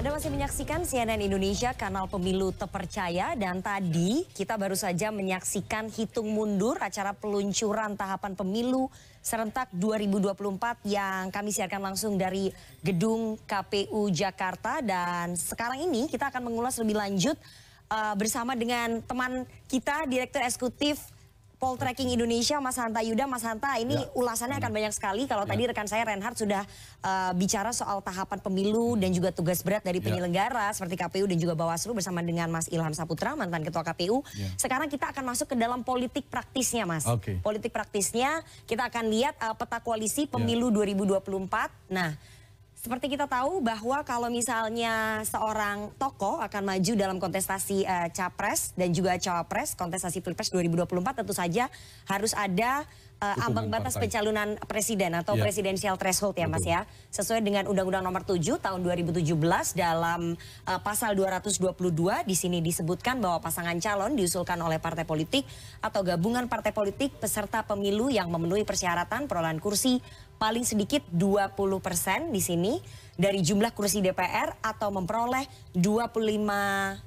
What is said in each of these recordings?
Anda masih menyaksikan CNN Indonesia, kanal pemilu terpercaya, dan tadi kita baru saja menyaksikan hitung mundur acara peluncuran tahapan pemilu serentak 2024 yang kami siarkan langsung dari gedung KPU Jakarta. Dan sekarang ini kita akan mengulas lebih lanjut bersama dengan teman kita, Direktur Eksekutif Poltreking Indonesia, Mas Hanta Yuda. Mas Hanta, ini ulasannya akan banyak sekali. Kalau tadi rekan saya Reinhard sudah bicara soal tahapan pemilu dan juga tugas berat dari penyelenggara seperti KPU dan juga Bawaslu bersama dengan Mas Ilham Saputra, mantan Ketua KPU. Sekarang kita akan masuk ke dalam politik praktisnya, Mas. Politik praktisnya kita akan lihat peta koalisi pemilu 2024. Nah, seperti kita tahu bahwa kalau misalnya seorang tokoh akan maju dalam kontestasi capres dan juga cawapres, kontestasi pilpres 2024 tentu saja harus ada ambang batas pencalonan presiden atau presidensial threshold ya Mas ya. Sesuai dengan Undang-Undang Nomor 7 tahun 2017 dalam pasal 222 di sini disebutkan bahwa pasangan calon diusulkan oleh partai politik atau gabungan partai politik peserta pemilu yang memenuhi persyaratan perolehan kursi paling sedikit 20% di sini dari jumlah kursi DPR atau memperoleh 25%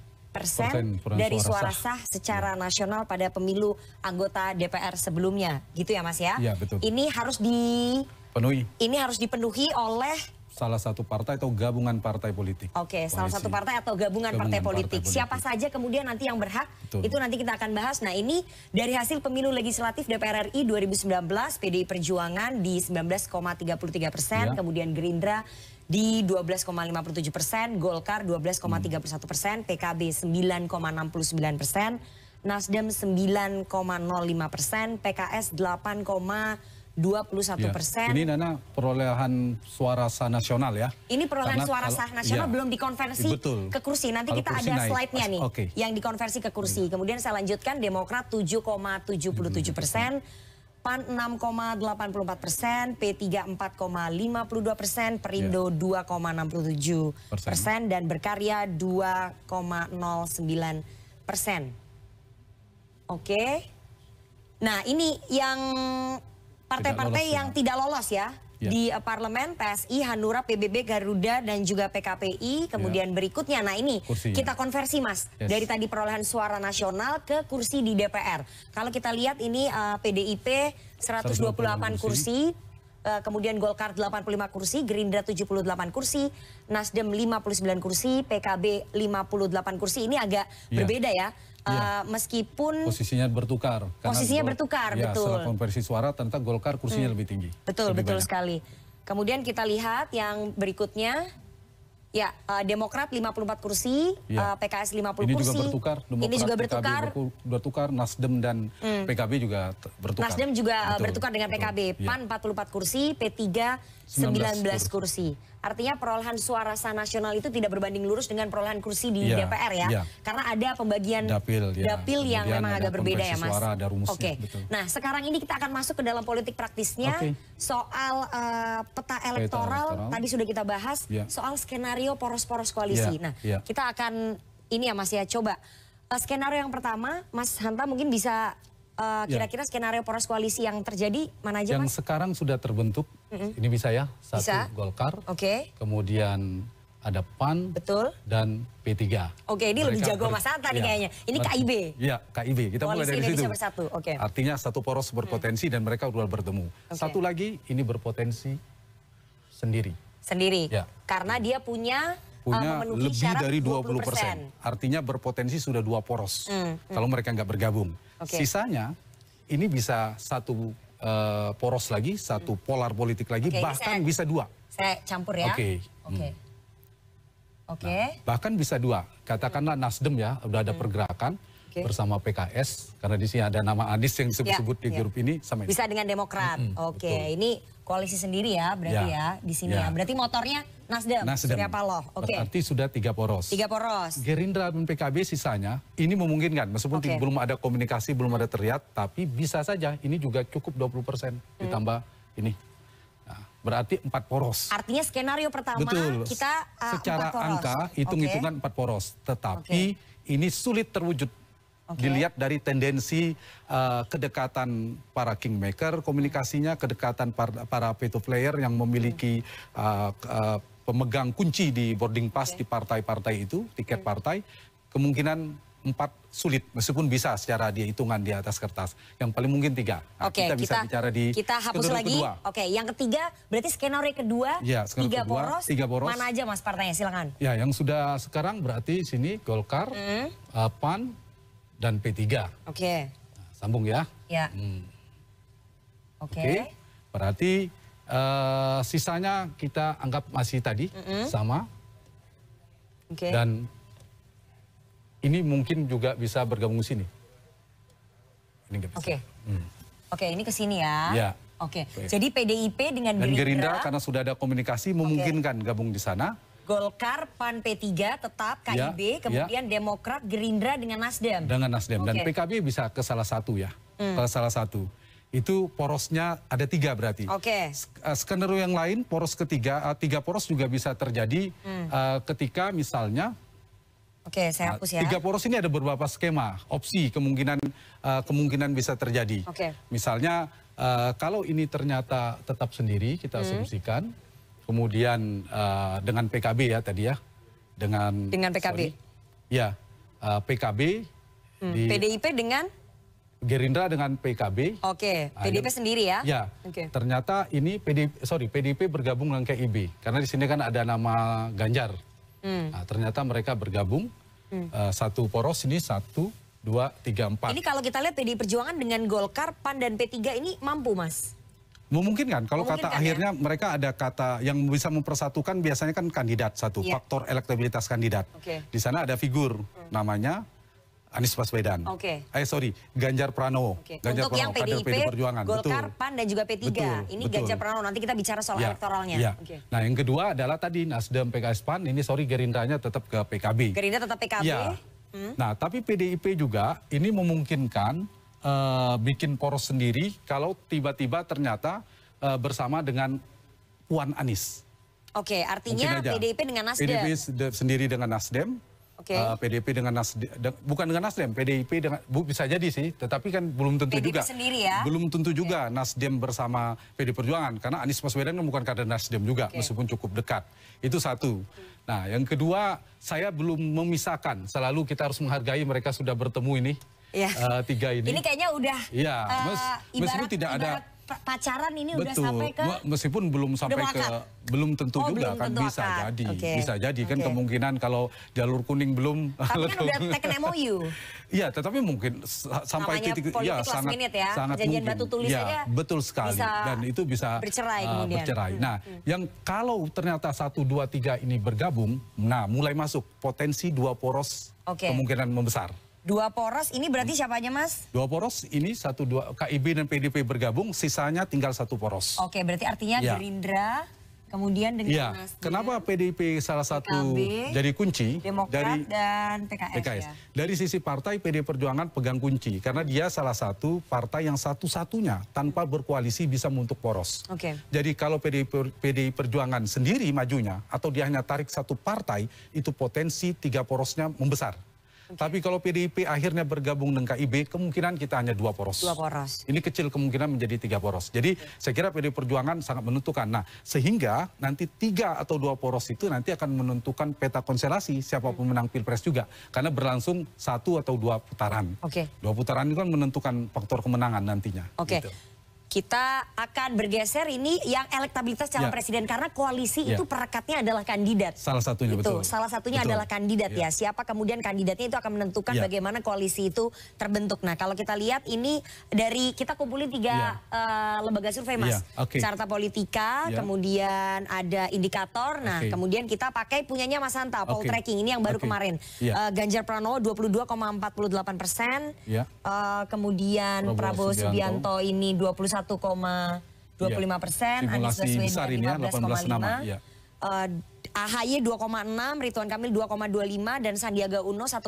dari suara sah secara nasional pada pemilu anggota DPR sebelumnya, gitu ya Mas ya? Iya, betul. Ini harus dipenuhi. Ini harus dipenuhi oleh salah satu partai atau gabungan partai politik. Oke, salah satu partai atau gabungan partai politik. Siapa saja kemudian nanti yang berhak, itu nanti kita akan bahas. Nah, ini dari hasil pemilu legislatif DPR RI 2019, PDI Perjuangan di 19,33%, kemudian Gerindra di 12,57%, Golkar 12,31%, PKB 9,69%, Nasdem 9,05%, PKS 8,21%. Ini Nana perolehan suara sah nasional ya. Ini perolehan suara sah nasional belum dikonversi ke kursi. Nanti kalau kita ada slide-nya nih yang dikonversi ke kursi. Kemudian saya lanjutkan, Demokrat 7,77%. PAN 6,84%, P3 4,52%, Perindo 2,67%, dan Berkarya 2,09%. Oke. Nah, ini yang partai-partai yang tidak lolos ya. Di parlemen, PSI, Hanura, PBB, Garuda, dan juga PKPI. Kemudian berikutnya, nah ini kita konversi Mas. Dari tadi perolehan suara nasional ke kursi di DPR. Kalau kita lihat ini PDIP 128 kursi. Kemudian Golkar 85 kursi, Gerindra 78 kursi, Nasdem 59 kursi, PKB 58 kursi. Ini agak berbeda ya. Meskipun posisinya bertukar. Posisinya bertukar, betul. Setelah konversi suara tentu Golkar kursinya lebih tinggi. Betul, betul sekali. Kemudian kita lihat yang berikutnya. Ya, Demokrat 54 kursi, PKS 50 kursi. Ini juga bertukar. Ini juga bertukar. Bertukar, Nasdem dan PKB juga bertukar. Nasdem juga bertukar dengan PKB. PAN 44 kursi, P3 19 kursi. Artinya perolehan suara sah nasional itu tidak berbanding lurus dengan perolehan kursi di DPR ya. Karena ada pembagian dapil yang memang agak berbeda ya Mas. Oke. Nah, sekarang ini kita akan masuk ke dalam politik praktisnya. Soal peta elektoral tadi sudah kita bahas. Soal skenario poros-poros koalisi. Nah, kita akan ini ya Mas ya, coba skenario yang pertama Mas Hanta mungkin bisa kira-kira skenario poros koalisi yang terjadi mana aja Mas? Yang sekarang sudah terbentuk, ini bisa ya, satu Golkar, kemudian ada PAN, dan P3. Oke, ini lebih jago Mas Hanta nih kayaknya. Ini KIB. Iya, KIB. Kita mulai dari situ. Bersatu. Artinya satu poros berpotensi dan mereka sudah bertemu. Satu lagi, ini berpotensi sendiri. Sendiri? Karena dia punya lebih dari 20%. Artinya berpotensi sudah 2 poros. Kalau mereka nggak bergabung. Sisanya ini bisa satu poros lagi, satu polar politik lagi, bahkan bisa 2. Saya campur ya. Bahkan bisa 2. Katakanlah Nasdem ya, udah ada pergerakan bersama PKS, karena di sini ada nama Anies yang disebut di grup ini. Bisa dengan Demokrat. Ini koalisi sendiri ya, berarti ya di sini ya. Berarti motornya Nasdem. Surya Paloh. Berarti sudah 3 poros. 3 poros. Gerindra dan PKB sisanya ini memungkinkan, meskipun belum ada komunikasi, belum ada terlihat, tapi bisa saja ini juga cukup 20% ditambah ini. Nah, berarti 4 poros. Artinya skenario pertama kita secara 4 poros. Angka hitung-hitungan 4 poros, tetapi ini sulit terwujud. Dilihat dari tendensi kedekatan para kingmaker, komunikasinya, kedekatan para veto player yang memiliki pemegang kunci di boarding pass di partai-partai itu, tiket partai, kemungkinan 4 sulit, meskipun bisa secara dia hitungan di atas kertas. Yang paling mungkin 3. Nah, Oke, kita bisa bicara di kita hapus lagi. kedua. Oke, yang ketiga berarti skenario kedua, Ya, tiga poros. Mana aja Mas partainya, silakan. Ya, yang sudah sekarang berarti sini Golkar, PAN, dan P3. Oke. Nah, sambung ya. Ya. Oke. Berarti sisanya kita anggap masih tadi sama. Oke. Dan ini mungkin juga bisa bergabung sini. Ini nggak bisa. Oke. Oke, ini ke sini ya. Ya. Oke. Jadi PDIP dengan Dan Gerindra. Gerindra karena sudah ada komunikasi memungkinkan gabung di sana. Golkar, PAN, P3 tetap, KIB, kemudian Demokrat, Gerindra dengan Nasdem. Dengan Nasdem. Dan PKB bisa ke salah satu ya. Ke salah satu. Itu porosnya ada 3 berarti. Oke. Skenario yang lain, poros ketiga, 3 poros juga bisa terjadi ketika misalnya Oke, saya hapus ya. 3 poros ini ada beberapa skema, opsi kemungkinan bisa terjadi. Oke. Misalnya kalau ini ternyata tetap sendiri, kita asumsikan, kemudian dengan PKB ya tadi ya, dengan PKB. Ya, PKB di PDIP dengan Gerindra dengan PKB. Oke, PDIP sendiri ya? Ya, Oke. ternyata ini PDIP bergabung dengan KIB, karena di sini kan ada nama Ganjar. Nah, ternyata mereka bergabung satu poros ini 1, 2, 3, 4. Ini kalau kita lihat PDI Perjuangan dengan Golkar, PAN dan P3 ini mampu, Mas? Memungkinkan. Kalau kata Memungkinkan, akhirnya mereka ada kata yang bisa mempersatukan biasanya kan kandidat satu, faktor elektabilitas kandidat. Oke. Di sana ada figur namanya Anies Baswedan. Oke. Ganjar Pranowo. Oke. Ganjar Untuk Pranowo, yang kader PDIP, PD Perjuangan. Golkar, PAN dan juga P3. Ini betul. Ganjar Pranowo. Nanti kita bicara soal elektoralnya. Ya. Oke. Nah, yang kedua adalah tadi Nasdem, PKS, PAN. Ini Gerindranya tetap ke PKB. Gerindra tetap PKB. Ya. Nah, tapi PDIP juga ini memungkinkan bikin poros sendiri kalau tiba-tiba ternyata bersama dengan Puan Anies. Oke, artinya PDIP dengan Nasdem. PDIP sendiri dengan Nasdem. Oke. PDIP dengan Nasdem, bukan dengan Nasdem, PDIP dengan, bisa jadi sih, tetapi kan belum tentu PDIP juga. sendiri ya? Belum tentu juga Nasdem bersama PD Perjuangan, karena Anies Baswedan kan bukan kader Nasdem juga, meskipun cukup dekat. Itu satu. Nah, yang kedua, saya belum memisahkan, selalu kita harus menghargai mereka sudah bertemu ini, 3 ini. Ini kayaknya udah, ya, meskipun tidak ada pacaran ini betul, udah sampai ke meskipun belum sampai ke belum tentu juga kan bisa jadi bisa jadi kan kemungkinan kalau jalur kuning belum tapi kan udah taken MOU. Iya, tetapi mungkin sampai namanya titik ya sangat mungkin batu tulis ya, betul sekali dan itu bisa bercerai. Nah, yang kalau ternyata 1, 2, 3 ini bergabung, nah mulai masuk potensi 2 poros kemungkinan membesar. 2 poros ini berarti siapa aja, Mas? 2 poros ini 1, 2 KIB dan PDIP bergabung, sisanya tinggal 1 poros. Oke, berarti artinya Gerindra kemudian dengan Nasdem. Kenapa PDIP salah satu PKB, jadi kunci Demokrat dan PKS. Ya? Dari sisi partai PD Perjuangan pegang kunci karena dia salah satu partai yang satu-satunya tanpa berkoalisi bisa membentuk poros. Jadi kalau PDI Perjuangan sendiri majunya atau dia hanya tarik 1 partai, itu potensi 3 porosnya membesar. Tapi kalau PDIP akhirnya bergabung dengan KIB, kemungkinan kita hanya 2 poros. 2 poros. Ini kecil kemungkinan menjadi 3 poros. Jadi saya kira PDI Perjuangan sangat menentukan. Nah, sehingga nanti 3 atau 2 poros itu nanti akan menentukan peta konstelasi siapa pemenang Pilpres juga. Karena berlangsung 1 atau 2 putaran. 2 putaran itu kan menentukan faktor kemenangan nantinya. Gitu. Kita akan bergeser ini yang elektabilitas calon presiden karena koalisi itu perekatnya adalah kandidat. Salah satunya betul. Salah satunya adalah kandidat ya. Siapa kemudian kandidatnya itu akan menentukan bagaimana koalisi itu terbentuk. Nah, kalau kita lihat ini dari kita kumpulin 3 lembaga survei, Mas. Carta Politika, kemudian ada indikator. Nah, kemudian kita pakai punyanya Mas Hanta, poll tracking ini yang baru kemarin. Ganjar Pranowo 22,48%. Kemudian Prabowo Subianto ini 21,25%, Anies Baswedan 15,5%. AHY 2,6, Ridwan Kamil 2,25 dan Sandiaga Uno 1,8.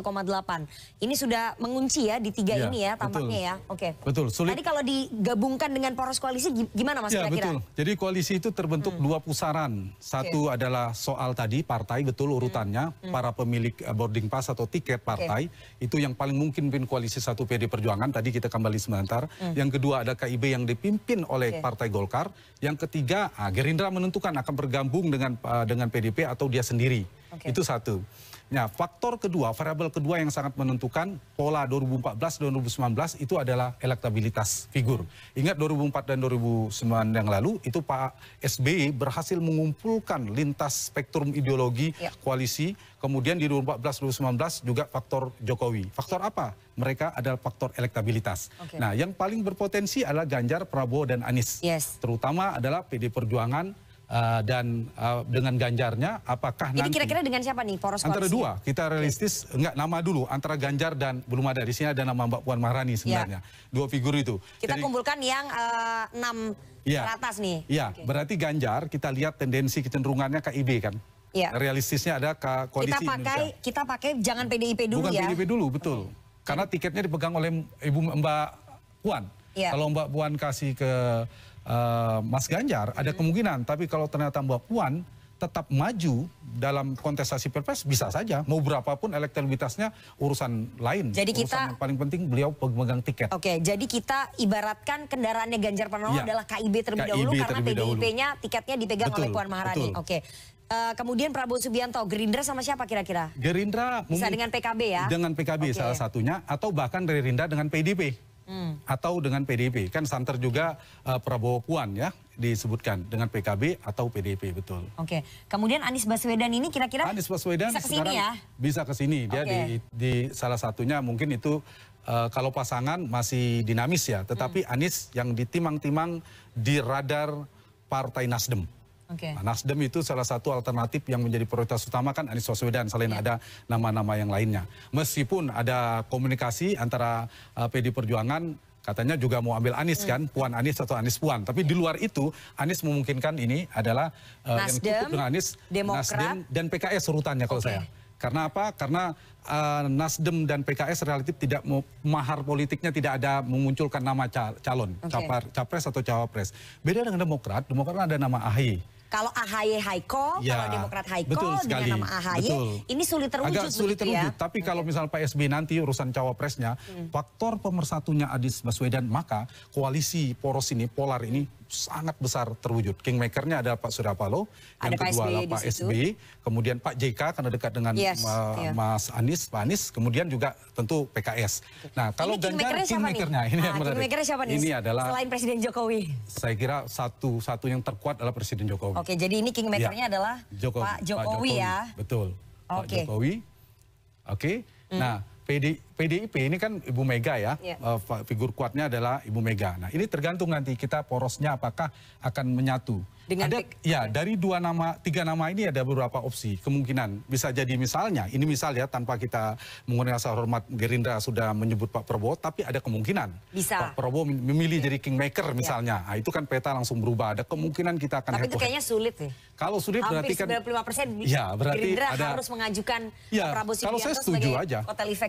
Ini sudah mengunci ya di tiga ini ya tampaknya ya. Oke. Betul. Sulit. Tadi kalau digabungkan dengan poros koalisi gimana Mas kira-kira? Betul. Jadi koalisi itu terbentuk dua pusaran. Satu adalah soal tadi partai betul urutannya, para pemilik boarding pass atau tiket partai itu yang paling mungkin pimpin koalisi satu PD Perjuangan. Tadi kita kembali sebentar. Yang kedua ada KIB yang dipimpin oleh Partai Golkar. Yang ketiga Gerindra menentukan akan bergabung dengan PDP atau dia sendiri. Itu satu. Nah, faktor kedua, variabel kedua yang sangat menentukan pola 2014-2019 itu adalah elektabilitas figur. Ingat 2004 dan 2009 yang lalu itu Pak SBY berhasil mengumpulkan lintas spektrum ideologi koalisi. Kemudian di 2014-2019 juga faktor Jokowi. Faktor apa? Mereka adalah faktor elektabilitas. Nah, yang paling berpotensi adalah Ganjar, Prabowo, dan Anies. Terutama adalah PD Perjuangan. Dan dengan Ganjarnya apakah ini nanti kira-kira dengan siapa nih poros koalisi? Antara dua, kita realistis enggak nama dulu antara Ganjar dan belum ada di sini ada nama Mbak Puan Maharani sebenarnya. Dua figur itu. Kita kumpulkan yang 6 teratas nih. Iya, berarti Ganjar kita lihat tendensi kecenderungannya KIB kan. Realistisnya ada koalisi kita pakai jangan PDIP dulu. Bukan PDIP dulu, betul. Karena tiketnya dipegang oleh Mbak Puan. Kalau Mbak Puan kasih ke Mas Ganjar ada kemungkinan, tapi kalau ternyata Mbak Puan tetap maju dalam kontestasi Pilpres bisa saja, mau berapapun elektabilitasnya urusan lain. Jadi urusan yang paling penting beliau pemegang tiket. Jadi kita ibaratkan kendaraannya Ganjar Pranowo adalah KIB terlebih dahulu karena PDIP-nya tiketnya dipegang oleh Puan Maharani. Kemudian Prabowo Subianto, Gerindra sama siapa kira-kira? Gerindra bisa dengan PKB ya? Dengan PKB salah satunya, atau bahkan Gerindra dengan PDIP. Atau dengan PDIP, kan santer juga Prabowo Puan ya disebutkan dengan PKB atau PDIP, betul. Kemudian Anies Baswedan ini kira-kira Anies Baswedan bisa kesini ya? Bisa kesini, dia di salah satunya mungkin itu kalau pasangan masih dinamis ya, tetapi Anies yang ditimang-timang di radar Partai Nasdem. Nasdem itu salah satu alternatif yang menjadi prioritas utama kan Anies Baswedan selain ada nama-nama yang lainnya. Meskipun ada komunikasi antara PD Perjuangan katanya juga mau ambil Anies kan, Puan Anies atau Anies Puan. Tapi di luar itu Anies memungkinkan ini adalah yang cukup dengan Anies, Nasdem dan PKS urutannya kalau saya. Karena apa? Karena Nasdem dan PKS relatif tidak mahar politiknya tidak ada memunculkan nama calon, capres atau cawapres. Beda dengan Demokrat ada nama AHY. Kalau AHY Haiko, kalau Demokrat Haiko dengan nama AHY, ini sulit terwujud. Agak sulit terwujud, tapi kalau misalnya Pak SBY nanti urusan cawapresnya, faktor pemersatunya Anies Baswedan, maka koalisi poros ini, polar ini sangat besar terwujud. Kingmakernya ada Pak Surya Paloh, yang kedua adalah Pak SBY, kemudian Pak JK karena dekat dengan Mas Anies, Pak Anies, kemudian juga tentu PKS. Nah, kalau Ganjar kingmakernya ini yang menarik. Kingmakernya siapa nih? Ini adalah selain Presiden Jokowi. Saya kira satu yang terkuat adalah Presiden Jokowi. Jadi ini kingmakernya adalah Pak Jokowi ya. Betul. Pak Jokowi. Nah, PDIP ini kan Ibu Mega ya, figur kuatnya adalah Ibu Mega. Nah, ini tergantung nanti kita porosnya apakah akan menyatu. Dari tiga nama ini ada beberapa opsi kemungkinan. Bisa jadi misalnya, ini misal ya tanpa kita menggunakan rasa hormat Gerindra sudah menyebut Pak Prabowo, tapi ada kemungkinan Pak Prabowo memilih jadi kingmaker misalnya. Nah, itu kan peta langsung berubah. Ada kemungkinan kita akan tapi itu kayaknya sulit nih. Kalau sulit berarti kan 95% berarti Gerindra ada, harus mengajukan Prabowo Subianto kalau saya setuju aja.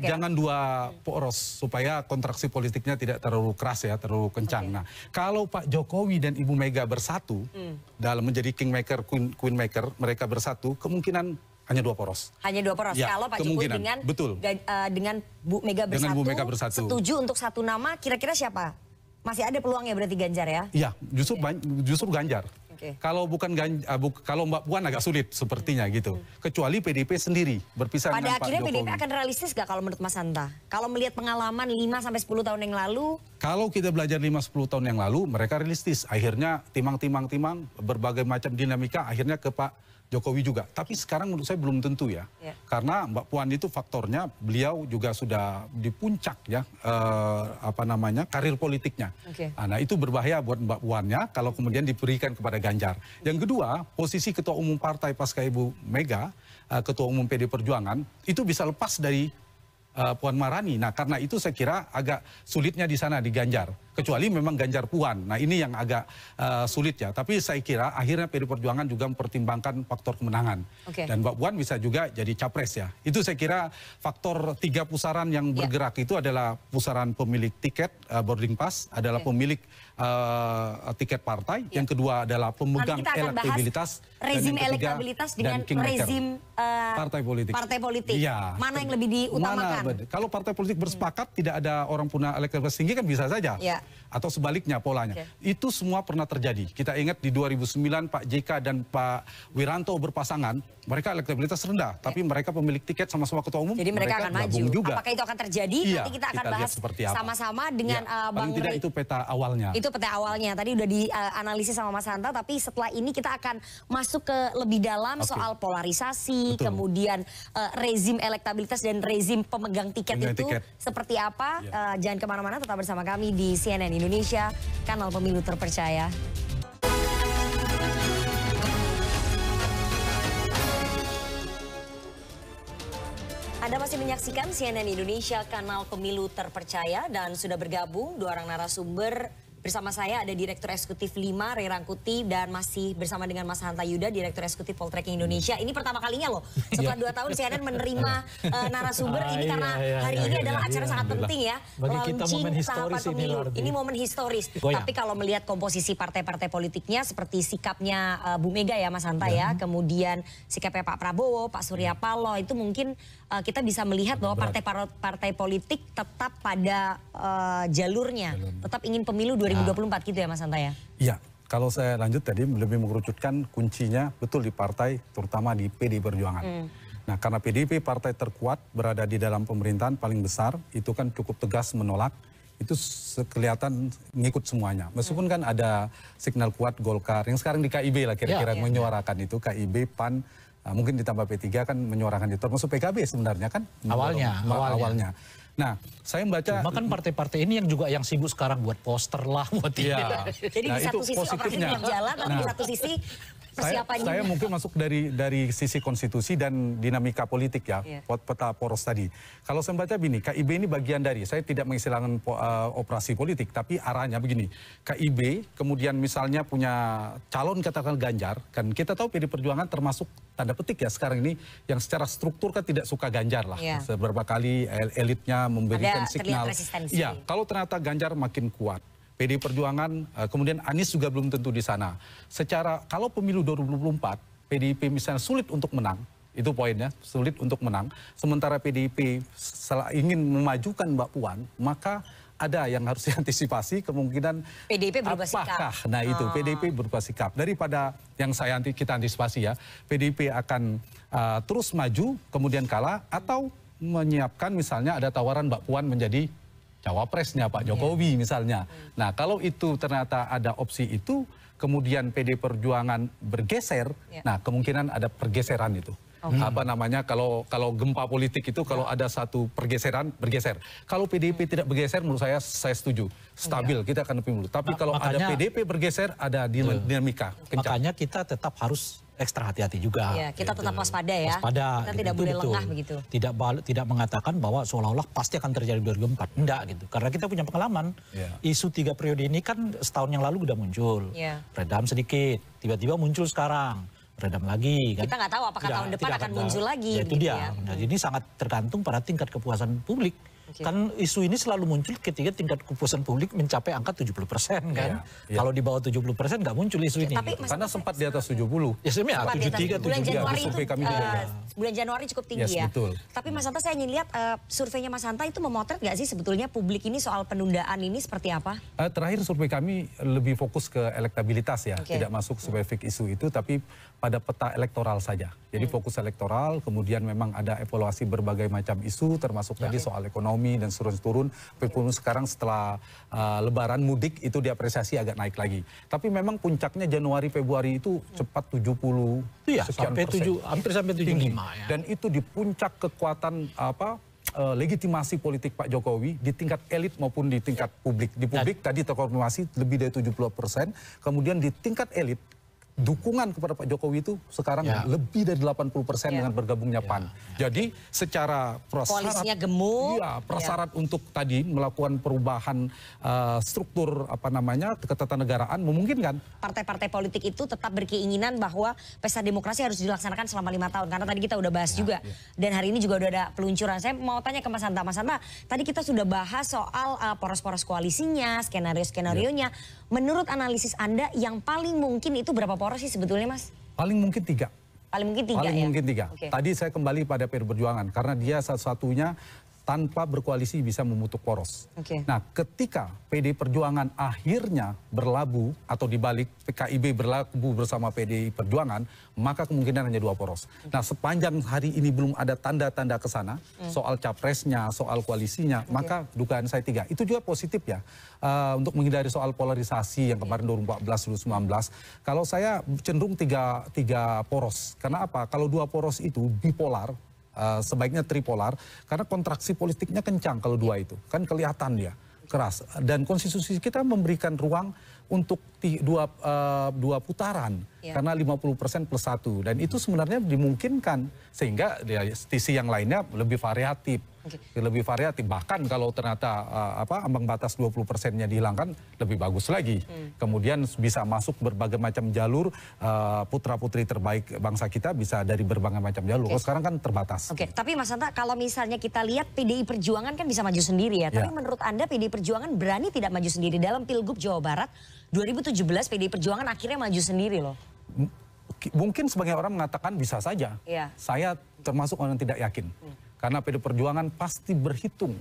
Jangan dua poros supaya kontraksi politiknya tidak terlalu keras ya, terlalu kencang. Nah, kalau Pak Jokowi dan Ibu Mega bersatu dalam menjadi kingmaker, queenmaker, mereka bersatu, kemungkinan hanya dua poros. Hanya dua poros. Kalau Pak Jokowi dengan Bu Mega bersatu, setuju untuk satu nama, kira-kira siapa? Masih ada peluangnya berarti Ganjar ya? Iya, justru Ganjar. Kalau kalau Mbak Puan agak sulit sepertinya gitu. Kecuali PDIP sendiri berpisah dengan Pak Jokowi. Pada akhirnya PDIP akan realistis gak kalau menurut Mas Hanta? Kalau melihat pengalaman 5-10 tahun yang lalu? Kalau kita belajar 5-10 tahun yang lalu, mereka realistis. Akhirnya timang, berbagai macam dinamika akhirnya ke Pak Jokowi juga. Tapi sekarang menurut saya belum tentu ya. Karena Mbak Puan itu faktornya beliau juga sudah di puncak ya karir politiknya. Nah, itu berbahaya buat Mbak Puannya kalau kemudian diberikan kepada Ganjar. Yang kedua, posisi ketua umum partai pasca Ibu Mega, ketua umum PD Perjuangan itu bisa lepas dari Puan Maharani. Nah, karena itu saya kira agak sulitnya di sana di Ganjar. Kecuali memang Ganjar Puan. Nah ini yang agak sulit ya. Tapi saya kira akhirnya PDI Perjuangan juga mempertimbangkan faktor kemenangan. Dan Mbak Puan bisa juga jadi capres ya. Itu saya kira faktor 3 pusaran yang bergerak itu adalah pusaran pemilik tiket boarding pass, adalah pemilik tiket partai. Yang kedua adalah pemegang elektabilitas. Rezim elektabilitas dengan rezim partai politik. Ya, mana yang lebih diutamakan? Kalau partai politik bersepakat tidak ada orang punya elektabilitas tinggi kan bisa saja. Atau sebaliknya polanya. Itu semua pernah terjadi. Kita ingat di 2009 Pak JK dan Pak Wiranto berpasangan, mereka elektabilitas rendah, tapi mereka pemilik tiket sama-sama ketua umum. Jadi mereka akan maju. Juga. Apakah itu akan terjadi? Nanti kita akan bahas sama-sama dengan Bang Rey. Itu peta awalnya. Itu peta awalnya. Tadi udah dianalisis sama Mas Hanta, tapi setelah ini kita akan masuk ke lebih dalam soal polarisasi, kemudian rezim elektabilitas dan rezim pemegang tiket seperti apa. Jangan kemana-mana, tetap bersama kami di CNN Indonesia, kanal pemilu terpercaya. Anda masih menyaksikan CNN Indonesia, kanal pemilu terpercaya, dan sudah bergabung 2 orang narasumber. Bersama saya ada Direktur Eksekutif 5, Rey Rangkuti, dan masih bersama dengan Mas Hanta Yuda, Direktur Eksekutif Poltreking Indonesia. Ini pertama kalinya loh, setelah 2 tahun CNN menerima narasumber ini karena hari ini adalah acara sangat penting ya. Bagi kita momen historis ini momen historis. Tapi kalau melihat komposisi partai-partai politiknya seperti sikapnya Bu Mega ya Mas Hanta ya, kemudian sikapnya Pak Prabowo, Pak Surya Paloh, itu mungkin kita bisa melihat bahwa partai politik tetap pada jalurnya, tetap ingin pemilu 2024 gitu ya Mas Hanta ya? Iya, kalau saya lanjut tadi lebih mengerucutkan kuncinya betul di partai, terutama di PDI Perjuangan. Nah karena PDIP partai terkuat, berada di dalam pemerintahan paling besar, itu kan cukup tegas menolak, itu kelihatan ngikut semuanya. Meskipun kan ada signal kuat Golkar, yang sekarang di KIB lah kira-kira menyuarakan itu, KIB, PAN, mungkin ditambah P3 kan menyuarakan itu, termasuk PKB sebenarnya kan? Awalnya. Nah, saya membaca... Cuma kan partai-partai ini yang juga yang sibuk sekarang buat poster lah, buat Jadi di satu sisi operasi belum jalan, tapi di satu sisi persiapannya. Saya mungkin masuk dari sisi konstitusi dan dinamika politik ya, peta poros tadi. Kalau saya membaca begini, KIB ini bagian dari, saya tidak mengistilahkan operasi politik, tapi arahnya begini. KIB kemudian misalnya punya calon katakan Ganjar, kan kita tahu PDI Perjuangan termasuk tanda petik ya sekarang ini yang secara struktur kan tidak suka Ganjar lah. Beberapa kali elitnya memberikan signal. Iya, kalau ternyata Ganjar makin kuat, PDI Perjuangan, kemudian Anies juga belum tentu di sana. Secara, kalau pemilu 2024, PDIP misalnya sulit untuk menang, itu poinnya, sulit untuk menang. Sementara PDIP ingin memajukan Mbak Puan, maka ada yang harus diantisipasi kemungkinan PDIP berubah sikap. Nah itu, PDIP berubah sikap. Daripada yang kita antisipasi ya, PDIP akan terus maju, kemudian kalah, atau menyiapkan misalnya ada tawaran Mbak Puan menjadi cawapresnya Pak Jokowi misalnya. Nah kalau itu ternyata ada opsi itu, kemudian PDI Perjuangan bergeser, nah kemungkinan ada pergeseran itu. Apa namanya, kalau gempa politik itu kalau ada satu pergeseran, bergeser. Kalau PDIP tidak bergeser, menurut saya setuju. Stabil, kita akan pemilu. Tapi kalau ada PDIP bergeser, ada dinamika kencang. Makanya kita tetap harus ekstra hati-hati juga. Kita tetap waspada ya. Kita tidak boleh lengah begitu. Tidak mengatakan bahwa seolah-olah pasti akan terjadi 2024. Enggak gitu. Karena kita punya pengalaman. Isu 3 periode ini kan setahun yang lalu udah muncul. Redam sedikit, tiba-tiba muncul sekarang. Redam lagi kan. Kita nggak tahu apakah tahun depan akan muncul lagi. Itu dia. Jadi ini sangat tergantung pada tingkat kepuasan publik. Kan isu ini selalu muncul ketika tingkat kepuasan publik mencapai angka 70% kan. Kalau di bawah 70% nggak muncul isu ini. Tapi karena sempat di atas 70. Ya sebenarnya 73, 73. Bulan Januari cukup tinggi ya. Betul. Tapi Mas Hanta, saya ingin lihat surveinya Mas Hanta itu memotret nggak sih sebetulnya publik ini soal penundaan ini seperti apa? Terakhir survei kami lebih fokus ke elektabilitas ya. Tidak masuk spesifik isu itu, tapi pada peta elektoral saja. Jadi fokus elektoral, kemudian memang ada evaluasi berbagai macam isu, termasuk tadi soal ekonomi dan turun. Walaupun sekarang setelah Lebaran mudik itu diapresiasi agak naik lagi. Tapi memang puncaknya Januari Februari itu cepat 70 sampai 7, hampir sampai 75 ya. Dan itu di puncak kekuatan legitimasi politik Pak Jokowi di tingkat elit maupun di tingkat publik. Di publik tadi terkonfirmasi lebih dari 70%, kemudian di tingkat elit dukungan kepada Pak Jokowi itu sekarang lebih dari 80% dengan bergabungnya PAN. Jadi secara prasyarat, koalisinya gemuk, prasyarat untuk tadi melakukan perubahan struktur ketatanegaraan memungkinkan. Partai-partai politik itu tetap berkeinginan bahwa pesta demokrasi harus dilaksanakan selama 5 tahun. Karena tadi kita udah bahas juga. Dan hari ini juga udah ada peluncuran. Saya mau tanya ke Mas Hanta. Mas Hanta, tadi kita sudah bahas soal poros-poros koalisinya, skenario-skenarionya. Menurut analisis Anda yang paling mungkin itu berapa poros sih sebetulnya, Mas? Paling mungkin 3. Paling mungkin 3 Paling ya? mungkin 3. Okay. Tadi saya kembali pada PD Perjuangan karena dia satu-satunya tanpa berkoalisi bisa membentuk poros. Okay. Nah, ketika PD Perjuangan akhirnya berlabuh atau dibalik PKIB berlabuh bersama PDI Perjuangan, maka kemungkinan hanya 2 poros. Nah, sepanjang hari ini belum ada tanda-tanda ke sana soal capresnya, soal koalisinya, maka dugaan saya 3. Itu juga positif ya untuk menghindari soal polarisasi yang kemarin 2014, 2019. Kalau saya cenderung 3 poros. Karena apa? Kalau 2 poros itu bipolar. Sebaiknya tripolar karena kontraksi politiknya kencang kalau 2 itu kan kelihatan dia keras dan konstitusi kita memberikan ruang untuk 2 putaran karena 50% plus 1 dan itu sebenarnya dimungkinkan sehingga sisi yang lainnya lebih variatif. Lebih variatif bahkan kalau ternyata ambang batas 20%-nya dihilangkan lebih bagus lagi. Kemudian bisa masuk berbagai macam jalur putra-putri terbaik bangsa kita bisa dari berbagai macam jalur. Sekarang kan terbatas. Tapi Mas Hanta kalau misalnya kita lihat PDI Perjuangan kan bisa maju sendiri ya. Tapi menurut Anda PDI Perjuangan berani tidak maju sendiri dalam Pilgub Jawa Barat 2017 PDI Perjuangan akhirnya maju sendiri loh. Mungkin sebagian orang mengatakan bisa saja. Saya termasuk orang yang tidak yakin. Karena PD Perjuangan pasti berhitung.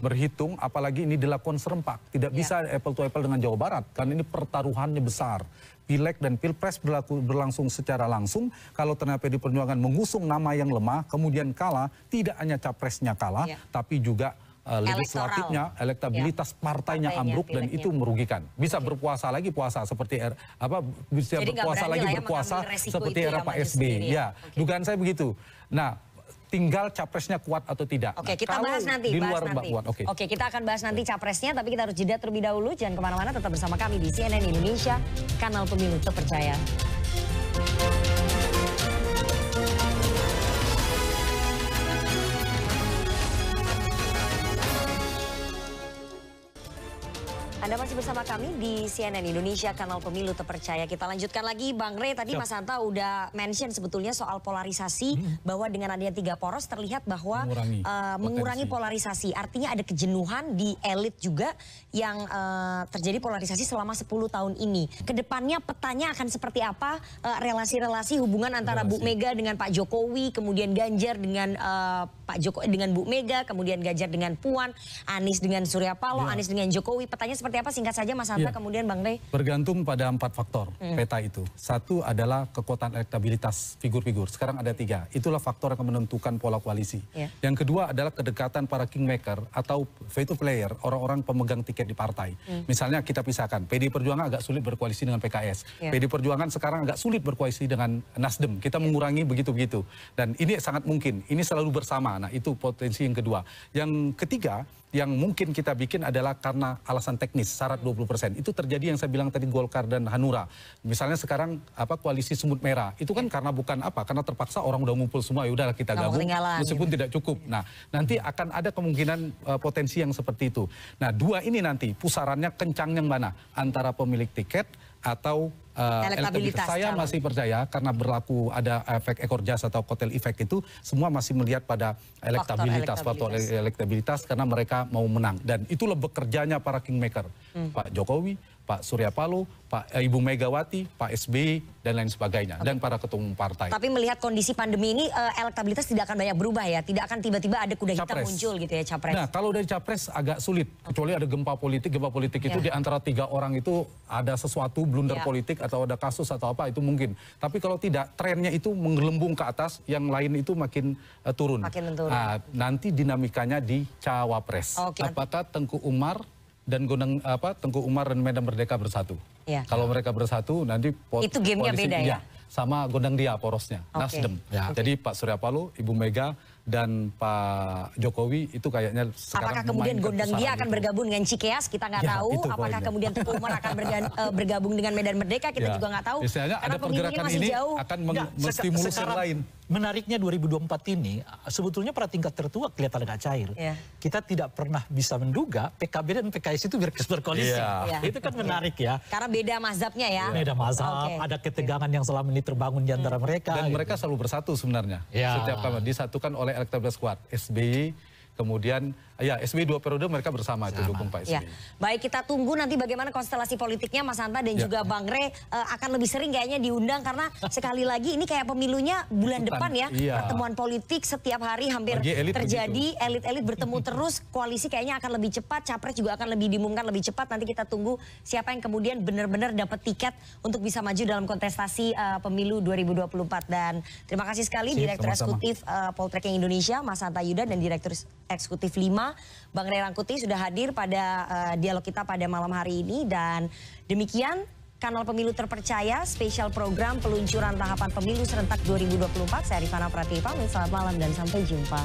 Berhitung apalagi ini dilakukan serempak. Tidak bisa apple to apple dengan Jawa Barat. Karena ini pertaruhannya besar. Pileg dan Pilpres berlangsung secara langsung. Kalau ternyata PD Perjuangan mengusung nama yang lemah, kemudian kalah, tidak hanya capresnya kalah, tapi juga legislatifnya, elektabilitas partainya ambruk dan itu merugikan. Bisa berpuasa lagi puasa seperti bisa berpuasa lagi berpuasa seperti era Pak SBY. Dugaan saya begitu. Nah, tinggal capresnya kuat atau tidak. Kita bahas nanti. Kita akan bahas nanti capresnya, tapi kita harus jeda terlebih dahulu. Jangan kemana-mana, tetap bersama kami di CNN Indonesia, kanal pemilu terpercaya. Anda masih bersama kami di CNN Indonesia, kanal pemilu terpercaya. Kita lanjutkan lagi, Bang Rey. Tadi Mas Hanta udah mention sebetulnya soal polarisasi, bahwa dengan adanya 3 poros terlihat bahwa mengurangi polarisasi. Artinya ada kejenuhan di elit juga yang terjadi polarisasi selama 10 tahun ini. Kedepannya petanya akan seperti apa? Relasi-relasi hubungan antara Bu Mega dengan Pak Jokowi, kemudian Ganjar dengan Pak Jokowi dengan Bu Mega, kemudian Ganjar dengan Puan, Anies dengan Surya Paloh, Anies dengan Jokowi. Petanya seperti apa? Singkat saja Mas Hanta, kemudian Bang Rey. Bergantung pada 4 faktor peta itu. 1 adalah kekuatan elektabilitas figur-figur. Sekarang ada 3. Itulah faktor yang menentukan pola koalisi. Yang kedua adalah kedekatan para kingmaker atau veto player, orang-orang pemegang tiket di partai. Misalnya kita pisahkan, PD Perjuangan agak sulit berkoalisi dengan PKS. PD Perjuangan sekarang agak sulit berkoalisi dengan Nasdem. Kita mengurangi begitu-begitu. Dan ini sangat mungkin. Ini selalu bersama. Nah, itu potensi yang kedua. Yang ketiga, yang mungkin kita bikin adalah karena alasan teknis, syarat 20%. Itu terjadi yang saya bilang tadi Golkar dan Hanura. Misalnya sekarang koalisi semut merah. Itu kan karena karena terpaksa orang udah ngumpul semua, ya udahlah kita gabung meskipun tidak cukup. Nah, nanti akan ada kemungkinan potensi yang seperti itu. Nah, 2 ini nanti pusarannya kencang yang mana? Antara pemilik tiket atau elektabilitas. Saya masih percaya karena berlaku ada efek ekor jas atau kotel efek itu semua masih melihat pada faktor elektabilitas karena mereka mau menang dan itulah bekerjanya para kingmaker Pak Jokowi, Pak Surya Paloh, Ibu Megawati, Pak SBY dan lain sebagainya dan para ketua umum partai. Tapi melihat kondisi pandemi ini elektabilitas tidak akan banyak berubah ya, tidak akan tiba-tiba ada kuda hitam muncul gitu ya capres. Nah kalau dari capres agak sulit kecuali ada gempa politik itu di antara 3 orang itu ada sesuatu blunder politik atau ada kasus atau apa itu mungkin. Tapi kalau tidak trennya itu menggelembung ke atas, yang lain itu makin turun. Nah, nanti dinamikanya di cawapres. Apakah Tengku Umar dan Tengku Umar dan Medan Merdeka bersatu. Kalau mereka bersatu nanti itu gamenya beda ya. Sama Gondang Dia porosnya, Nasdem. Jadi Pak Surya Paloh, Ibu Mega dan Pak Jokowi itu kayaknya sekarang apakah kemudian Gondang Dia akan bergabung dengan Cikeas, kita nggak tahu. Apakah kemudian Teguh Umar akan bergabung dengan Medan Merdeka, kita juga nggak tahu. Misalnya ada pergerakan ini jauh. Akan menstimulus yang lain. Menariknya 2024 ini sebetulnya pada tingkat tertua kelihatan agak cair. Kita tidak pernah bisa menduga PKB dan PKS itu berkoalisi. Itu kan menarik ya. Karena beda mazhabnya ya. Beda mazhab, ada ketegangan yang selama ini terbangun di antara mereka. Dan mereka selalu bersatu sebenarnya. Setiap kali disatukan oleh elektabilitas kuat. SBY, kemudian SBY 2 periode mereka bersama itu dukung Pak SBY. Baik, kita tunggu nanti bagaimana konstelasi politiknya Mas Hanta dan juga Bang Rey akan lebih sering kayaknya diundang karena sekali lagi ini kayak pemilunya bulan depan ya. Pertemuan politik setiap hari hampir terjadi, elit-elit bertemu terus, koalisi kayaknya akan lebih cepat, capres juga akan lebih diumumkan lebih cepat. Nanti kita tunggu siapa yang kemudian benar-benar dapat tiket untuk bisa maju dalam kontestasi pemilu 2024. Dan terima kasih sekali Direktur Eksekutif Poltreking Indonesia Mas Hanta Yuda dan Direktur Eksekutif 5 Bang Rey Rangkuti sudah hadir pada dialog kita pada malam hari ini. Dan demikian Kanal Pemilu Terpercaya, spesial program peluncuran tahapan pemilu serentak 2024. Saya Rifana Pratiwi pamit, selamat malam dan sampai jumpa.